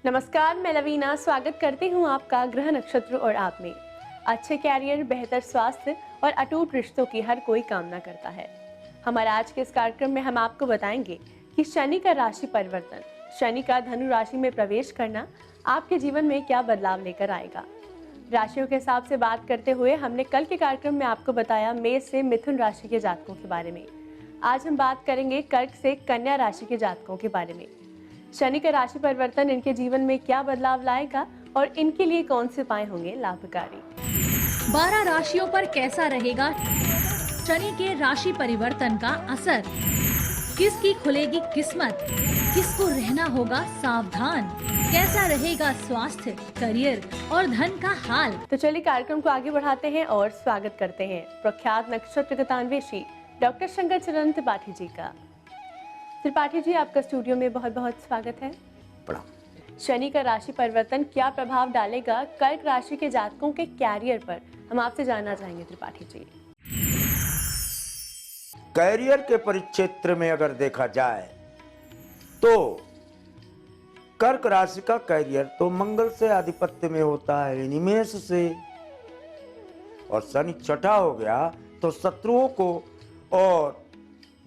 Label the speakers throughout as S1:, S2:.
S1: नमस्कार, मैं लवीना स्वागत करती हूँ आपका ग्रह नक्षत्र और आप में। अच्छे कैरियर, बेहतर स्वास्थ्य और अटूट रिश्तों की हर कोई कामना करता है। हमारे आज के इस कार्यक्रम में हम आपको बताएंगे कि शनि का राशि परिवर्तन, शनि का धनु राशि में प्रवेश करना आपके जीवन में क्या बदलाव लेकर आएगा। राशियों के हिसाब से बात करते हुए हमने कल के कार्यक्रम में आपको बताया मेष से मिथुन राशि के जातकों के बारे में। आज हम बात करेंगे कर्क से कन्या राशि के जातकों के बारे में। शनि का राशि परिवर्तन इनके जीवन में क्या बदलाव लाएगा और इनके लिए कौन से उपाय होंगे लाभकारी।
S2: 12 राशियों पर कैसा रहेगा शनि के राशि परिवर्तन का असर, किसकी खुलेगी किस्मत, किसको रहना होगा सावधान, कैसा रहेगा स्वास्थ्य, करियर और धन का हाल।
S1: तो चलिए कार्यक्रम को आगे बढ़ाते हैं और स्वागत करते हैं प्रख्यात नक्षत्र गतान्वेषी डॉक्टर शंकर चरण त्रिपाठी जी का। त्रिपाठी जी, आपका स्टूडियो में बहुत बहुत स्वागत है। शनि का राशि परिवर्तन क्या प्रभाव डालेगा कर्क राशि के जातकों के कैरियर पर, हम आपसे जानना चाहेंगे त्रिपाठी जी।
S3: कैरियर के परिक्षेत्र में अगर देखा जाए तो कर्क राशि का कैरियर तो मंगल से आधिपत्य में होता है, निमेष से, और शनि छठा हो गया तो शत्रुओं को, और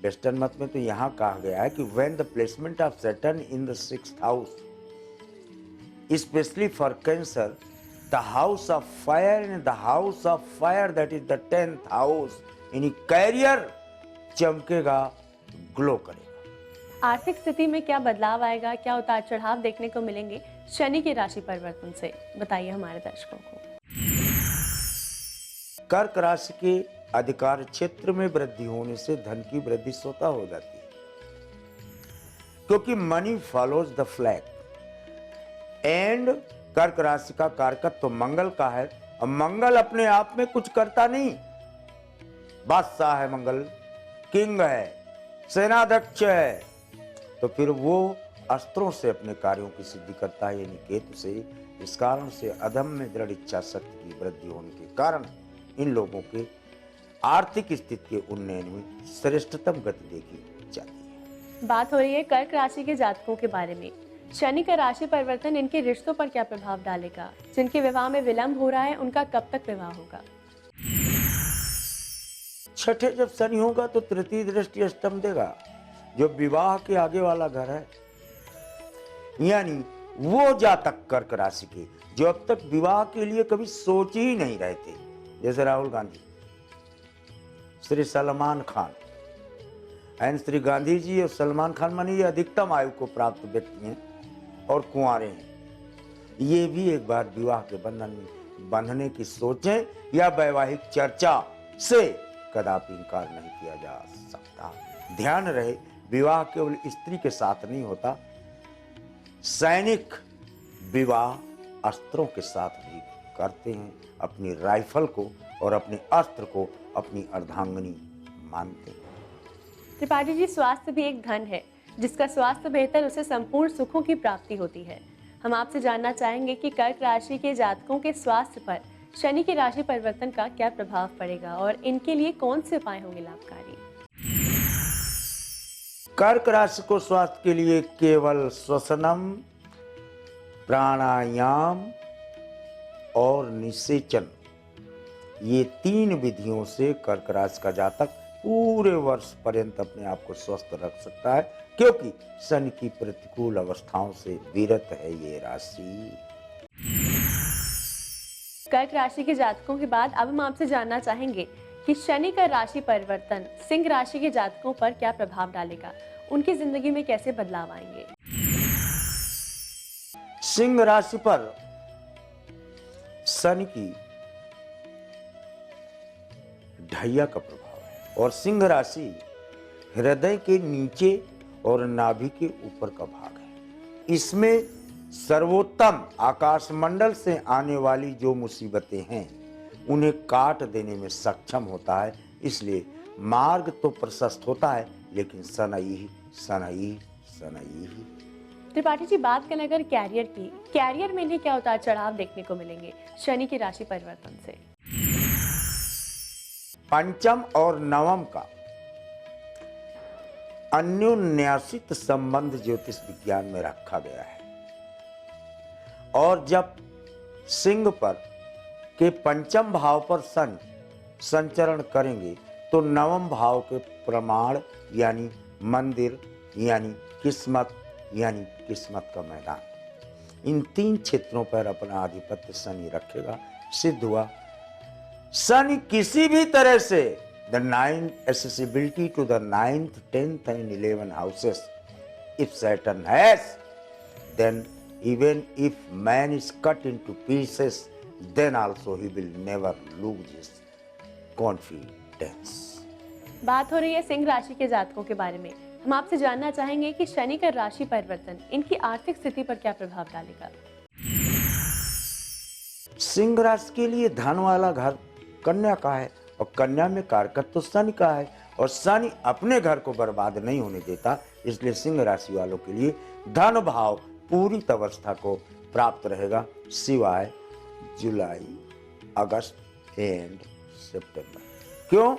S3: वेस्टर्न मत में तो यहां कहा गया है कि when the placement of Saturn in the 6th house specially for cancer, the house of fire and the house of fire that is the 10th house, यानी कैरियर चमकेगा, ग्लो करेगा।
S1: आर्थिक स्थिति में क्या बदलाव आएगा, क्या उतार चढ़ाव देखने को मिलेंगे शनि की राशि परिवर्तन से, बताइए हमारे दर्शकों को।
S3: कर्क राशि के अधिकार क्षेत्र में वृद्धि होने से धन की वृद्धि स्वतः हो जाती है, क्योंकि money follows the flag and कर्क राशि का कारकत्व तो मंगल का है, और मंगल अपने आप में कुछ करता नहीं। बादशाह है मंगल, किंग है, सेनाध्यक्ष है, तो फिर वो अस्त्रों से अपने कार्यों की सिद्धि करता है, यानी केतु से। इस कारण से अदम्य दृढ़ इच्छा शक्ति की वृद्धि होने के कारण इन लोगों के आर्थिक स्थिति के उन्नयन में श्रेष्ठतम गति देखी जाती है।
S1: बात हो रही है कर्क राशि के जातकों के बारे में। शनि का राशि परिवर्तन इनके रिश्तों पर क्या प्रभाव डालेगा? जिनके विवाह में विलंब हो रहा है उनका कब तक विवाह होगा?
S3: छठे जब शनि होगा तो तृतीय दृष्टि अष्टम देगा, जो विवाह के आगे वाला घर है, यानी वो जातक कर्क राशि के जो अब तक विवाह के लिए कभी सोच ही नहीं रहे थे, जैसे राहुल गांधी, श्री सलमान खान एंड श्री गांधी जी और सलमान खान, मानी ये अधिकतम आयु को प्राप्त व्यक्ति हैं और कुंवारे हैं। ये भी एक बार विवाह के बंधन में बंधने की सोचें या वैवाहिक चर्चा से कदापि इनकार नहीं किया जा सकता। ध्यान रहे, विवाह केवल स्त्री के साथ नहीं होता, सैनिक विवाह अस्त्रों के साथ भी करते हैं, अपनी राइफल को और अपने अस्त्र को अपनी अर्धांगिनी मानते हैं।
S1: त्रिपाठी जी, स्वास्थ्य भी एक धन है, जिसका स्वास्थ्य बेहतर उसे संपूर्ण सुखों की प्राप्ति होती है। हम आपसे जानना चाहेंगे कि कर्क राशि के जातकों के स्वास्थ्य पर शनि की राशि परिवर्तन का क्या प्रभाव पड़ेगा और इनके लिए कौन से उपाय होंगे लाभकारी।
S3: कर्क राशि को स्वास्थ्य के लिए केवल श्वसनम, प्राणायाम और निषेचन, ये 3 विधियों से कर्क राशि का जातक पूरे वर्ष पर्यंत अपने आप को स्वस्थ रख सकता है, क्योंकि शनि की प्रतिकूल अवस्थाओं से विरत है ये राशि।
S1: कर्क राशि के जातकों के बाद अब हम आपसे जानना चाहेंगे कि शनि का राशि परिवर्तन सिंह राशि के जातकों पर क्या प्रभाव डालेगा, उनकी जिंदगी में कैसे बदलाव आएंगे।
S3: सिंह राशि पर शनि की ढैया का प्रभाव है, और सिंह राशि हृदय के नीचे और नाभि के ऊपर का भाग है। इसमें सर्वोत्तम आकाशमंडल से आने वाली जो मुसीबतें हैं उन्हें काट देने में सक्षम होता है, इसलिए मार्ग तो प्रशस्त होता है, लेकिन सनई सनई सनई।
S1: त्रिपाठी जी, बात करें अगर कैरियर की, कैरियर में इन्हें क्या उतार चढ़ाव देखने को मिलेंगे शनि की राशि परिवर्तन से?
S3: पंचम और नवम का अन्योन्यासित संबंध ज्योतिष विज्ञान में रखा गया है। और जब सिंह पर के पंचम भाव पर संचरण करेंगे तो नवम भाव के प्रमाण यानी मंदिर यानी किस्मत का मैदान, इन 3 क्षेत्रों पर अपना आधिपत्य शनि रखेगा। सिद्ध हुआ शनि किसी भी तरह से the 9 accessibility to the 9th, 10th and 11 houses. If Saturn has, then even if man is cut into pieces, then also he will never lose his confidence.
S1: बात हो रही है सिंह राशि के जातकों के बारे में। हम आपसे जानना चाहेंगे कि शनि का राशि परिवर्तन इनकी आर्थिक स्थिति पर क्या प्रभाव डालेगा।
S3: सिंह राशि के लिए धन वाला घर कन्या का है और कन्या में कारकत्व तो शनि का है और शनि अपने घर को बर्बाद नहीं होने देता, इसलिए सिंह राशि वालों के लिए धन भाव पूरी अवस्था को प्राप्त रहेगा सिवाय जुलाई, अगस्त एंड सितंबर। क्यों?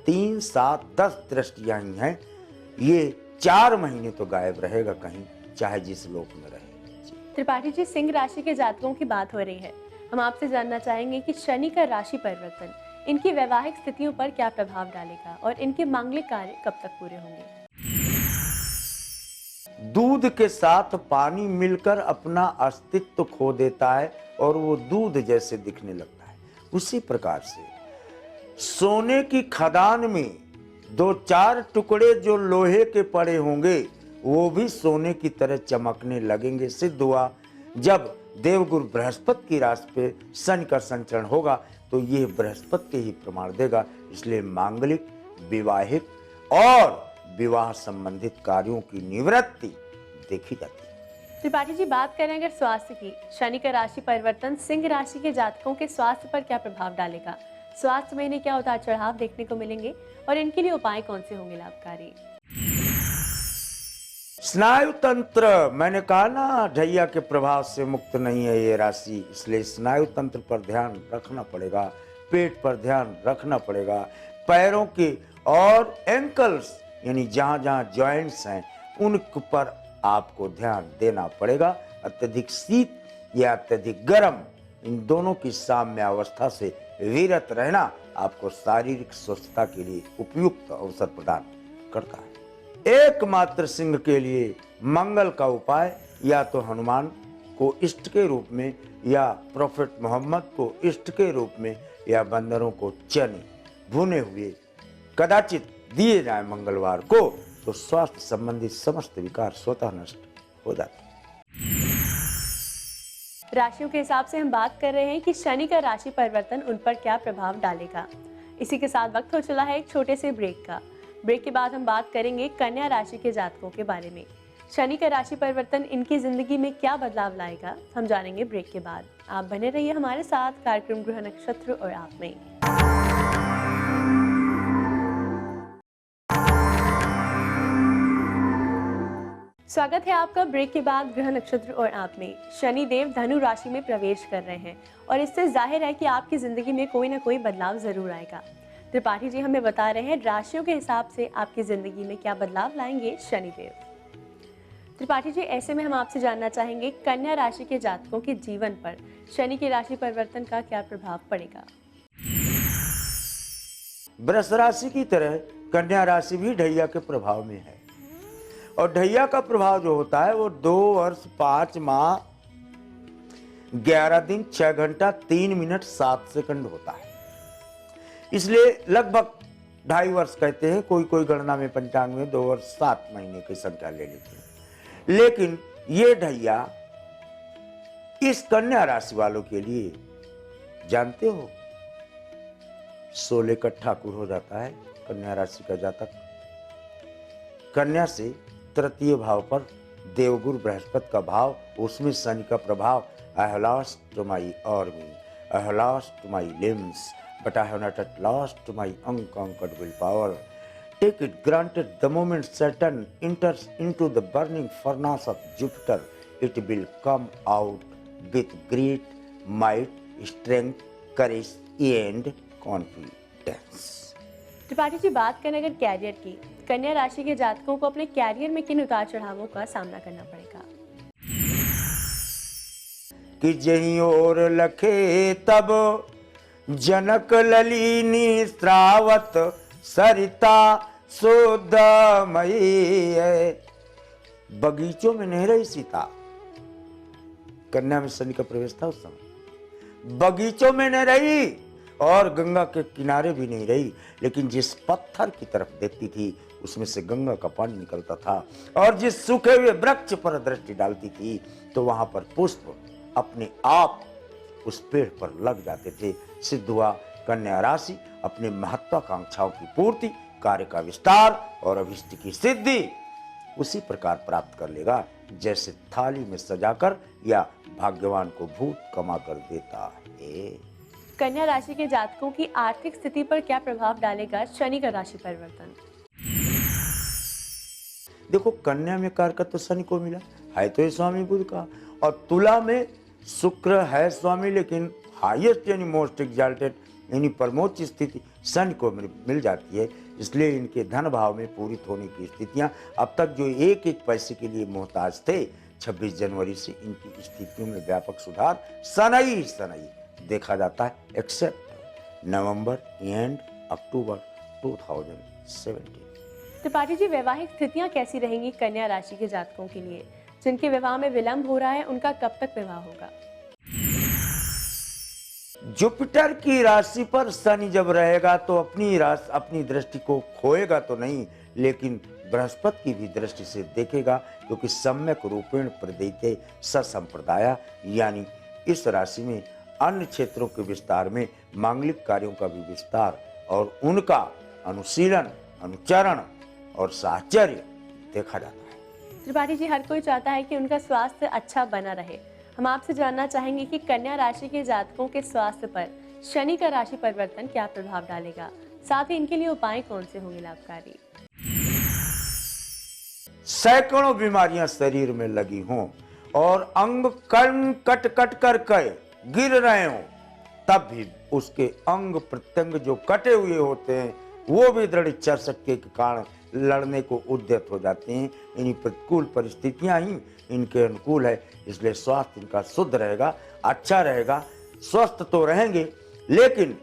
S3: 3, 7, 10 दृष्टियां ही हैं, ये 4 महीने तो गायब रहेगा कहीं, चाहे जिस लोक में रहे।
S1: त्रिपाठी जी, सिंह राशि के जातकों की बात हो रही है। हम आपसे जानना चाहेंगे कि शनि का राशि परिवर्तन इनकी वैवाहिक स्थितियों पर क्या प्रभाव डालेगा और इनके मांगलिक कार्य कब तक पूरे होंगे।
S3: दूध के साथ पानी मिलकर अपना अस्तित्व खो देता है और वो दूध जैसे दिखने लगता है। उसी प्रकार से सोने की खदान में 2-4 टुकड़े जो लोहे के पड़े होंगे वो भी सोने की तरह चमकने लगेंगे। सिद्ध हुआ जब देवगुरु बृहस्पति की राशि पे शनि का संचरण होगा तो यह बृहस्पति के ही प्रमाण देगा। इसलिए मांगलिक, विवाहिक और विवाह संबंधित कार्यों की निवृत्ति देखी जाती है।
S1: त्रिपाठी जी, बात करें अगर स्वास्थ्य की, शनि का राशि परिवर्तन सिंह राशि के जातकों के स्वास्थ्य पर क्या प्रभाव डालेगा। स्वास्थ्य में इन्हें क्या उतार चढ़ाव देखने को मिलेंगे और इनके लिए उपाय कौन से होंगे लाभकारी।
S3: स्नायु तंत्र, मैंने कहा ना ढैया के प्रभाव से मुक्त नहीं है ये राशि, इसलिए स्नायु तंत्र पर ध्यान रखना पड़ेगा, पेट पर ध्यान रखना पड़ेगा, पैरों के और एंकल्स यानी जहां जहां जॉइंट्स हैं उन पर आपको ध्यान देना पड़ेगा। अत्यधिक शीत या अत्यधिक गर्म, इन दोनों की साम्य अवस्था से विरत रहना आपको शारीरिक स्वस्थता के लिए उपयुक्त अवसर प्रदान करता है। एकमात्र सिंह के लिए मंगल का उपाय या तो हनुमान को इष्ट के रूप में या प्रोफेट मोहम्मद को इष्ट के रूप में या बंदरों को चने भुने हुए कदाचित दिए जाए मंगलवार को, तो स्वास्थ्य संबंधी समस्त विकार स्वतः नष्ट हो जाते हैं।
S1: राशियों के हिसाब से हम बात कर रहे हैं कि शनि का राशि परिवर्तन उन पर क्या प्रभाव डालेगा। इसी के साथ वक्त हो चला है एक छोटे से ब्रेक का। ब्रेक के बाद हम बात करेंगे कन्या राशि के जातकों के बारे में। शनि का राशि परिवर्तन इनकी जिंदगी में क्या बदलाव लाएगा, हम जानेंगे ब्रेक के बाद। आप बने रहिए हमारे साथ कार्यक्रम ग्रह नक्षत्र और आप में। स्वागत है आपका ब्रेक के बाद ग्रह नक्षत्र और आप में। शनि देव धनु राशि में प्रवेश कर रहे हैं और इससे जाहिर है कि आपकी जिंदगी में कोई ना कोई बदलाव जरूर आएगा। त्रिपाठी जी हमें बता रहे हैं राशियों के हिसाब से आपकी जिंदगी में क्या बदलाव लाएंगे शनिदेव। त्रिपाठी जी, ऐसे में हम आपसे जानना चाहेंगे कन्या राशि के जातकों के जीवन पर शनि की राशि परिवर्तन का क्या प्रभाव पड़ेगा।
S3: वृष राशि की तरह कन्या राशि भी ढैया के प्रभाव में है और ढैया का प्रभाव जो होता है वो 2 वर्ष 5 माह 11 दिन 6 घंटा 3 मिनट 7 सेकंड होता है। इसलिए लगभग 2.5 वर्ष कहते हैं, कोई गणना में पंचांग में 2 वर्ष 7 महीने की संख्या ले लेते हैं। लेकिन ये ढैया इस कन्या राशि वालों के लिए जानते हो 16 का ठाकुर हो जाता है कन्या राशि का जातक। कन्या से तृतीय भाव पर देवगुरु बृहस्पति का भाव, उसमें शनि का प्रभाव। I have lost my army, I have lost my limbs, but I have not at lost my unconquered willpower. Take it granted, the moment Saturn enters into the burning furnace of Jupiter, it will come out with great might, strength, courage and confidence.
S1: Tripathi ji, बात करें अगर career की, कन्या राशि के जातकों को अपने कैरियर में किन उतार चढ़ावों का सामना करना पड़ेगा।
S3: कि जहीं और लखे तब जनक ललिनी श्रावत सरिता सुदमयी है। बगीचों में नहीं रही सीता, कन्या में शनि का प्रवेश था उस समय, बगीचों में नहीं रही और गंगा के किनारे भी नहीं रही, लेकिन जिस पत्थर की तरफ देखती थी उसमें से गंगा का पानी निकलता था, और जिस सूखे हुए वृक्ष पर दृष्टि डालती थी तो वहां पर पुष्प अपने आप उस पेड़ पर लग जाते थे। सिद्ध हुआ कन्या राशि अपनी महत्वाकांक्षाओं की पूर्ति, कार्य का विस्तार और अभिष्ट की सिद्धि उसी प्रकार प्राप्त कर लेगा जैसे थाली में सजाकर या भाग्यवान को भूत कमा कर देता है।
S1: कन्या राशि के जातकों की आर्थिक स्थिति पर क्या प्रभाव डालेगा शनि का राशि परिवर्तन?
S3: देखो, कन्या में कारकत्व तो शनि को मिला है तो ये स्वामी बुध का, और तुला में शुक्र है स्वामी, लेकिन हाईएस्ट यानी मोस्ट एग्जाल्टेड यानी परमोच्च स्थिति शनि को मिल जाती है। इसलिए इनके धन भाव में पूरित होने की स्थितियां अब तक जो एक एक पैसे के लिए मोहताज थे, 26 जनवरी से इनकी स्थितियों में व्यापक सुधार सनई देखा जाता है, accept November and October 2017।
S1: Tripathi ji, वैवाहिक स्थितियां कैसी रहेंगी कन्या राशि के जातकों के लिए? जिनके विवाह में विलंब हो रहा है उनका कब तक विवाह होगा?
S3: जुपिटर की राशि पर शनि जब रहेगा तो अपनी दृष्टि को खोएगा तो नहीं, लेकिन बृहस्पति की भी दृष्टि से देखेगा, क्योंकि सम्यक रूपेण प्रदीते ससंप्रदाय, यानी इस राशि में अन्य क्षेत्रों के विस्तार में मांगलिक कार्यों का भी विस्तार और उनका अनुशीलन, अनुचरण और साहचर्य देखा जाता है।
S1: त्रिपाठी जी, हर कोई चाहता है कि उनका स्वास्थ्य अच्छा बना रहे। हम आपसे जानना चाहेंगे कि कन्या राशि के जातकों के स्वास्थ्य पर शनि का राशि परिवर्तन क्या प्रभाव डालेगा, साथ ही इनके लिए उपाय कौन से होंगे लाभकारी?
S3: सैकड़ों बीमारियां शरीर में लगी हों और अंग कर्म कट कट कर गिर रहे हों, तब भी उसके अंग प्रत्यंग जो कटे हुए होते हैं वो भी दृढ़ इच्छा शक्ति के कारण लड़ने को उद्यत हो जाते हैं। इन्हीं प्रतिकूल परिस्थितियां ही इनके अनुकूल है, इसलिए स्वास्थ्य इनका शुद्ध रहेगा, अच्छा रहेगा, स्वस्थ तो रहेंगे, लेकिन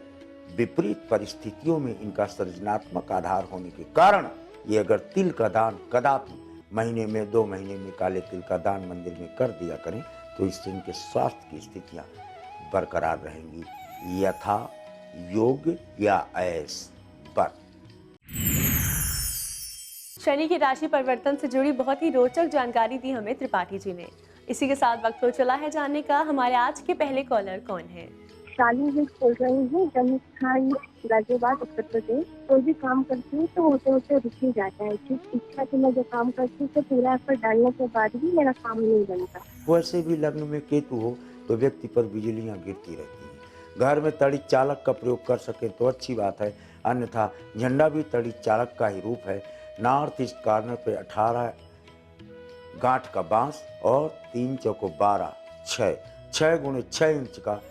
S3: विपरीत परिस्थितियों में इनका सृजनात्मक आधार होने के कारण ये अगर तिल का दान कदापि महीने में 2 महीने में काले तिल का दान मंदिर में कर दिया करें तो इससे इनके स्वास्थ्य की स्थितियां बरकरार रहेंगी, यथा योग या ऐस पर।
S1: शनि की राशि परिवर्तन से जुड़ी बहुत ही रोचक जानकारी दी हमें त्रिपाठी जी ने। इसी के साथ वक्त हो चला है जानने का हमारे आज के पहले कॉलर कौन है।
S4: शाली जी बोल रही हूँ, जमीन खान, गाजियाबाद, उत्तर प्रदेश। कोई भी काम करती हूँ तो होते होते रुक ही जाता है। जिस इच्छा से मैं जो काम करती हूँ तो पूरा एफर्ट डालने के बाद भी मेरा काम नहीं बनता।
S3: वैसे भी लग्न में केतु हो तो व्यक्ति पर बिजलियां गिरती रहती हैं। घर में तड़ित चालक का प्रयोग कर सके तो अच्छी बात है, अन्यथा झंडा भी तड़ित चालक का ही रूप है। नॉर्थ ईस्ट कॉर्नर पे 18 गांठ का बांस और 3 चौको 12 6 गुणे 6 इंच का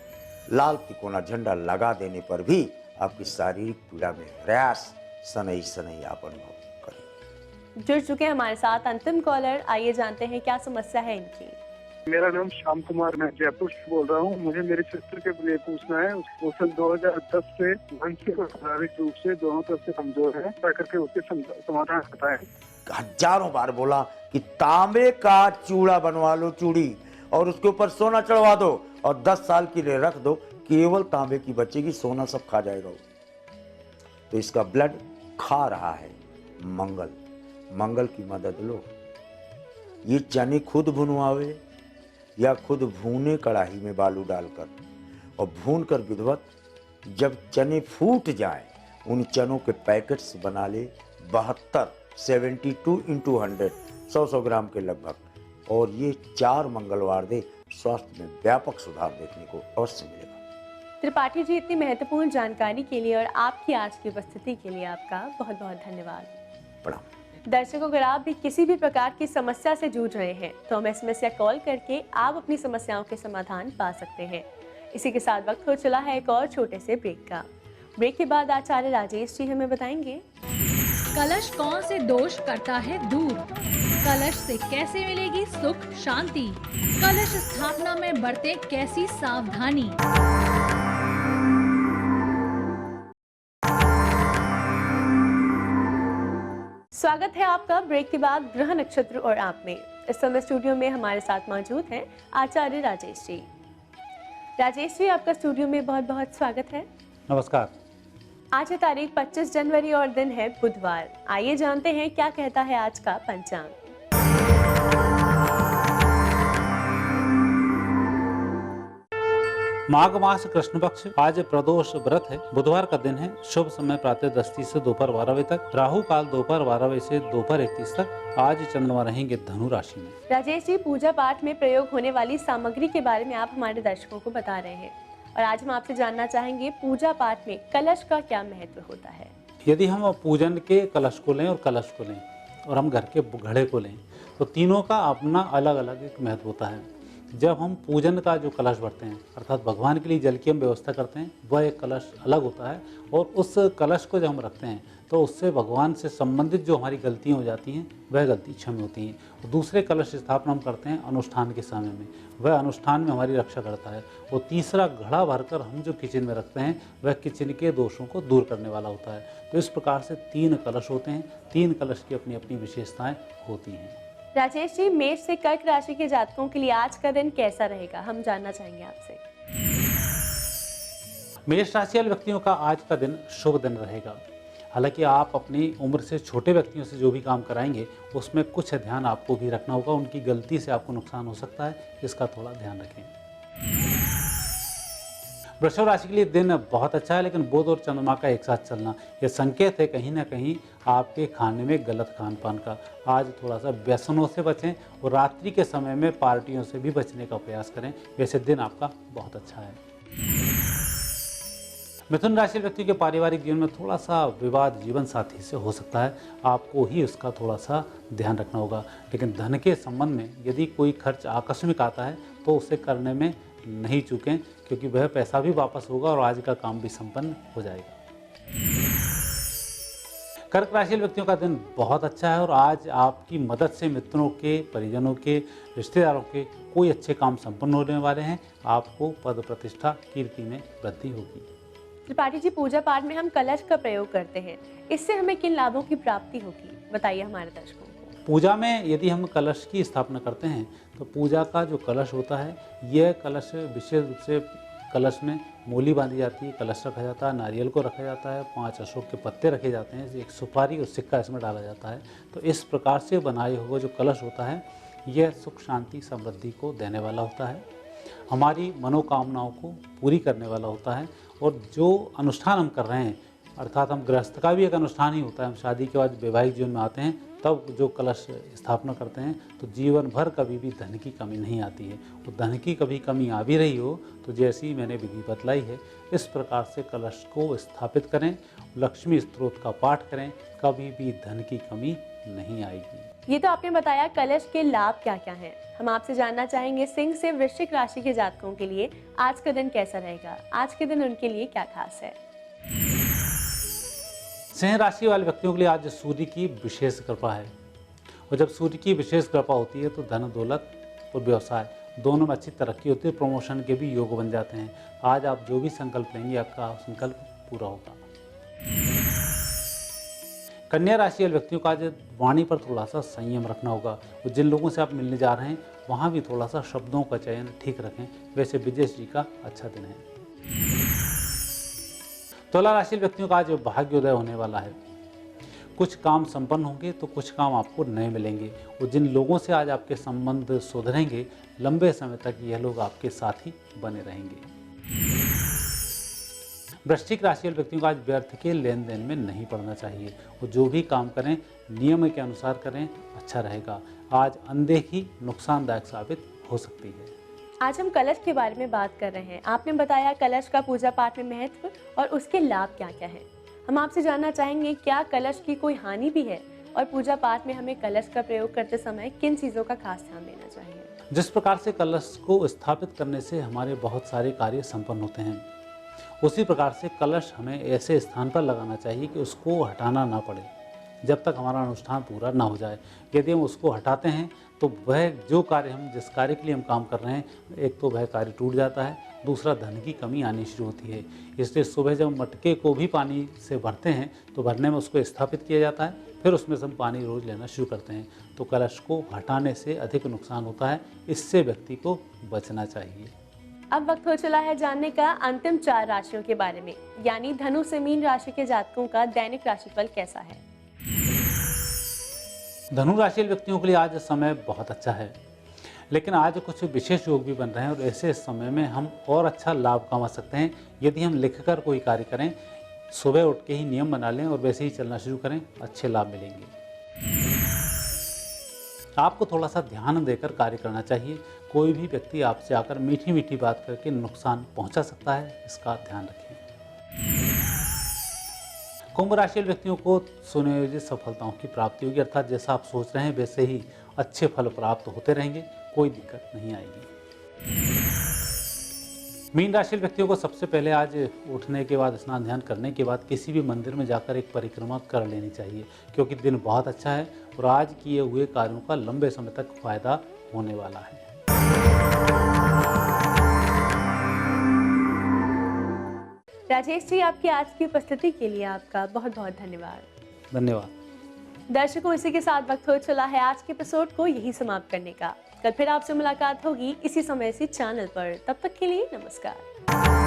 S3: लाल तिकोना झंडा लगा देने पर भी आपकी शारीरिक पीड़ा में ह्रास सनई आप अनुभव करें।
S1: जुड़ चुके हैं हमारे साथ अंतिम कॉलर, आइए जानते हैं क्या समस्या है इनकी।
S5: मेरा नाम श्याम कुमार, मैं जयपुर से बोल रहा हूँ। मुझे मेरे सिस्टर के लिए पूछना है। वो सन 2010 से मानसिक और शारीरिक रूप से दोनों तरफ से कमजोर है, करके उसके समाधान बताएं।
S3: हजारों बार बोला कि तांबे का चूड़ा बनवा लो, चूड़ी, और उसके ऊपर सोना चढ़वा दो और 10 साल के लिए रख दो, केवल तांबे की बचेगी, सोना सब खा जाएगा। तो इसका ब्लड खा रहा है मंगल की मदद लो। ये चने खुद भुनवावे या खुद भूने कढ़ाई में बालू डालकर और भून कर विधवत जब चने फूट जाए उन चनों के पैकेट्स बना ले 72 into 100 100 ग्राम के लगभग, और ये 4 मंगलवार दे, स्वास्थ्य में व्यापक सुधार देखने को अवश्य मिलेगा।
S1: त्रिपाठी जी, इतनी महत्वपूर्ण जानकारी के लिए और आपकी आज की उपस्थिति के लिए आपका बहुत बहुत धन्यवाद।
S3: प्रणाम।
S1: दर्शकों, अगर आप भी किसी भी प्रकार की समस्या से जूझ रहे हैं तो हमें SMS या कॉल करके आप अपनी समस्याओं के समाधान पा सकते हैं। इसी के साथ वक्त हो चला है एक और छोटे से ब्रेक का। ब्रेक के बाद आचार्य राजेश जी हमें बताएंगे
S2: कलश कौन से दोष करता है दूर? कलश से कैसे मिलेगी सुख शांति? कलश स्थापना में बरते कैसी सावधानी?
S1: स्वागत है आपका ब्रेक के बाद ग्रह नक्षत्र और आप में। इस समय स्टूडियो में हमारे साथ मौजूद हैं आचार्य राजेश जी। राजेश जी, आपका स्टूडियो में बहुत बहुत स्वागत है।
S6: नमस्कार।
S1: आज है तारीख 25 जनवरी और दिन है बुधवार। आइए जानते हैं क्या कहता है आज का पंचांग।
S6: माघ मास कृष्ण पक्ष आज प्रदोष व्रत है। बुधवार का दिन है। शुभ समय प्रातः 10:30 से दोपहर 12 बजे तक। राहु काल दोपहर 12 बजे से दोपहर 1:30 तक। आज चंद्रमा रहेंगे धनु राशि में।
S1: राजेश जी, पूजा पाठ में प्रयोग होने वाली सामग्री के बारे में आप हमारे दर्शकों को बता रहे हैं और आज हम आपसे जानना चाहेंगे पूजा पाठ में कलश का क्या महत्व होता है।
S6: यदि हम पूजन के कलश को लें और कलश को लें और हम घर के घड़े को लें तो तीनों का अपना अलग अलग एक महत्व होता है। जब हम पूजन का जो कलश भरते हैं अर्थात भगवान के लिए जल की हम व्यवस्था करते हैं, वह एक कलश अलग होता है और उस कलश को जब हम रखते हैं तो उससे भगवान से संबंधित जो हमारी गलतियाँ हो जाती हैं वह गलती क्षम होती हैं। और दूसरे कलश स्थापना हम करते हैं अनुष्ठान के समय में, वह अनुष्ठान में हमारी रक्षा करता है। और तीसरा घड़ा भरकर हम जो किचन में रखते हैं वह किचन के दोषों को दूर करने वाला होता है। तो इस प्रकार से 3 कलश होते हैं। 3 कलश की अपनी अपनी विशेषताएँ होती हैं।
S1: राजेश जी, मेष से कर्क राशि के जातकों के लिए आज का दिन कैसा रहेगा, हम जानना चाहेंगे आपसे।
S6: मेष राशि वाले व्यक्तियों का आज का दिन शुभ दिन रहेगा। हालांकि आप अपनी उम्र से छोटे व्यक्तियों से जो भी काम कराएंगे उसमें कुछ ध्यान आपको भी रखना होगा। उनकी गलती से आपको नुकसान हो सकता है, इसका थोड़ा ध्यान रखें। वृषभ राशि के लिए दिन बहुत अच्छा है, लेकिन बुध और चंद्रमा का एक साथ चलना यह संकेत है कहीं ना कहीं आपके खाने में गलत खान पान का। आज थोड़ा सा व्यसनों से बचें और रात्रि के समय में पार्टियों से भी बचने का प्रयास करें। वैसे दिन आपका बहुत अच्छा है। मिथुन राशि व्यक्ति के पारिवारिक जीवन में थोड़ा सा विवाद जीवन साथी से हो सकता है, आपको ही उसका थोड़ा सा ध्यान रखना होगा। लेकिन धन के संबंध में यदि कोई खर्च आकस्मिक आता है तो उसे करने में नहीं चूकें, क्योंकि वह पैसा भी वापस होगा और आज का काम भी संपन्न हो जाएगा। कर्क राशि व्यक्तियों का दिन बहुत अच्छा है और आज आपकी मदद से मित्रों के, परिजनों के, रिश्तेदारों के कोई अच्छे काम संपन्न होने वाले हैं। आपको पद प्रतिष्ठा, कीर्ति में वृद्धि होगी।
S1: त्रिपाठी जी, पूजा पाठ में हम कलश का प्रयोग करते हैं, इससे हमें किन लाभों की प्राप्ति होगी, बताइए हमारे दर्शकों को।
S6: पूजा में यदि हम कलश की स्थापना करते हैं तो पूजा का जो कलश होता है यह कलश विशेष रूप से कलश में मूली बांधी जाती है, कलश रखा जाता है, नारियल को रखा जाता है, 5 अशोक के पत्ते रखे जाते हैं, एक सुपारी और सिक्का इसमें डाला जाता है। तो इस प्रकार से बनाए हुए जो कलश होता है यह सुख शांति समृद्धि को देने वाला होता है, हमारी मनोकामनाओं को पूरी करने वाला होता है। और जो अनुष्ठान हम कर रहे हैं अर्थात हम गृहस्थ का भी एक अनुष्ठान ही होता है। हम शादी के बाद वैवाहिक जीवन में आते हैं तब जो कलश स्थापना करते हैं तो जीवन भर कभी भी धन की कमी नहीं आती है। और धन की कभी कमी आ भी रही हो तो जैसी मैंने विधि बतलाई है इस प्रकार से कलश को स्थापित करें, लक्ष्मी स्तोत्र का पाठ करें, कभी भी धन की कमी नहीं आएगी।
S1: ये तो आपने बताया कलश के लाभ क्या क्या हैं। हम आपसे जानना चाहेंगे सिंह से वृश्चिक राशि के जातकों के लिए आज का दिन कैसा रहेगा, आज के दिन उनके लिए क्या खास है।
S6: सिंह राशि वाले व्यक्तियों के लिए आज सूर्य की विशेष कृपा है और जब सूर्य की विशेष कृपा होती है तो धन दौलत और व्यवसाय दोनों में अच्छी तरक्की होती है। प्रमोशन के भी योग बन जाते हैं। आज आप जो भी संकल्प लेंगे आपका संकल्प पूरा होगा। कन्या राशि वाले व्यक्तियों का आज वाणी पर थोड़ा सा संयम रखना होगा और जिन लोगों से आप मिलने जा रहे हैं वहाँ भी थोड़ा सा शब्दों का चयन ठीक रखें। वैसे विदेश जी का अच्छा दिन है। तुला राशि व्यक्तियों का आज भाग्योदय होने वाला है। कुछ काम संपन्न होंगे तो कुछ काम आपको नए मिलेंगे और जिन लोगों से आज आपके संबंध सुधरेंगे लंबे समय तक यह लोग आपके साथ ही बने रहेंगे। वृश्चिक राशि व्यक्तियों का आज व्यर्थ के लेन देन में नहीं पड़ना चाहिए और जो भी काम करें नियम के अनुसार करें, अच्छा रहेगा। आज अनदेखी नुकसानदायक साबित हो सकती है।
S1: आज हम कलश के बारे में बात कर रहे हैं। आपने बताया कलश का पूजा पाठ में महत्व और उसके लाभ क्या क्या है। हम आपसे जानना चाहेंगे क्या कलश की कोई हानि भी है और पूजा पाठ में हमें कलश का प्रयोग करते समय किन चीज़ों का खास ध्यान देना चाहिए।
S6: जिस प्रकार से कलश को स्थापित करने से हमारे बहुत सारे कार्य संपन्न होते हैं, उसी प्रकार से कलश हमें ऐसे स्थान पर लगाना चाहिए कि उसको हटाना ना पड़े। जब तक हमारा अनुष्ठान पूरा ना हो जाए। यदि हम उसको हटाते हैं तो वह जो कार्य हम जिस कार्य के लिए हम काम कर रहे हैं, एक तो वह कार्य टूट जाता है, दूसरा धन की कमी आनी शुरू होती है। इसलिए सुबह जब मटके को भी पानी से भरते हैं तो भरने में उसको स्थापित किया जाता है, फिर उसमें से हम पानी रोज़ लेना शुरू करते हैं। तो कलश को हटाने से अधिक नुकसान होता है, इससे व्यक्ति को बचना चाहिए।
S1: अब वक्त हो चला है जानने का अंतिम 4 राशियों के बारे में, यानी धनु से मीन राशि के जातकों का दैनिक राशिफल कैसा है।
S6: धनु राशि व्यक्तियों के लिए आज समय बहुत अच्छा है, लेकिन आज कुछ विशेष योग भी बन रहे हैं और ऐसे समय में हम और अच्छा लाभ कमा सकते हैं यदि हम लिखकर कोई कार्य करें, सुबह उठ के ही नियम बना लें और वैसे ही चलना शुरू करें, अच्छे लाभ मिलेंगे। आपको थोड़ा सा ध्यान देकर कार्य करना चाहिए। कोई भी व्यक्ति आपसे आकर मीठी मीठी बात करके नुकसान पहुंचा सकता है, इसका ध्यान रखें। कुंभ राशि व्यक्तियों को सुनियोजित सफलताओं की प्राप्ति होगी, अर्थात जैसा आप सोच रहे हैं वैसे ही अच्छे फल प्राप्त होते रहेंगे, कोई दिक्कत नहीं आएगी। मीन राशि व्यक्तियों को सबसे पहले आज उठने के बाद, स्नान ध्यान करने के बाद किसी भी मंदिर में जाकर एक परिक्रमा कर लेनी चाहिए, क्योंकि दिन बहुत अच्छा है और आज किए हुए कार्यों का लंबे समय तक फायदा होने वाला है।
S1: राजेश जी, आपकी आज की उपस्थिति के लिए आपका बहुत बहुत धन्यवाद।
S6: धन्यवाद।
S1: दर्शकों, इसी के साथ वक्त हो चला है आज के एपिसोड को यही समाप्त करने का। कल फिर आपसे मुलाकात होगी इसी समय इसी चैनल पर। तब तक के लिए नमस्कार।